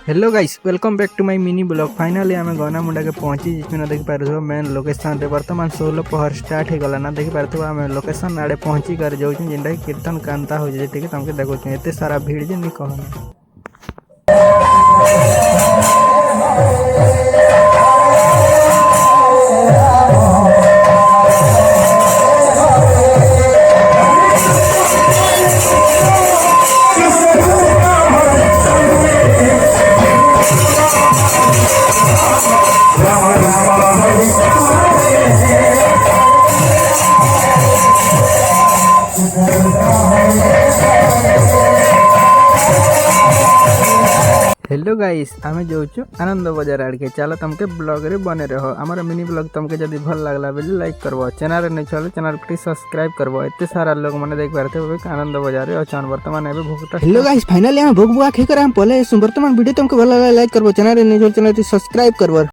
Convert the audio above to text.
Hello guys welcome back to my mini blog. Finally I'm gonna मुंडा के पहुंची जिसमें देख पारे मेन लोकेशन रे वर्तमान 16 पहर स्टार्ट हो गला ना देख पारे आम लोकेशन आड़े पहुंची कर जाऊँ जिनटा कीर्तन कांता हो जाए तुमके देखो एत सारा भीड़ जे नहीं कहना। हेलो गाइस आमे जाऊँ आनंद बाजार आड़ के चलो तुमके ब्लॉग रे बने रहो। हमारा मिनी ब्लॉग तुमके जब भल लगला बेले लाइक करबो, चैनल नहीं चलो चैनल प्लीज सब्सक्राइब करबो। इतने सारा लोग मैंने देख पारे थे आनंद बाजार रे अचान वर्तमान एबे भोगटा। हेलो गाइस फाइनली हम भोग बुआ खे कर हम पहले वर्तमान वीडियो तुमके भल लगला लाइक करबो, चैनल नहीं चलो चैनल सब्सक्राइब करबो।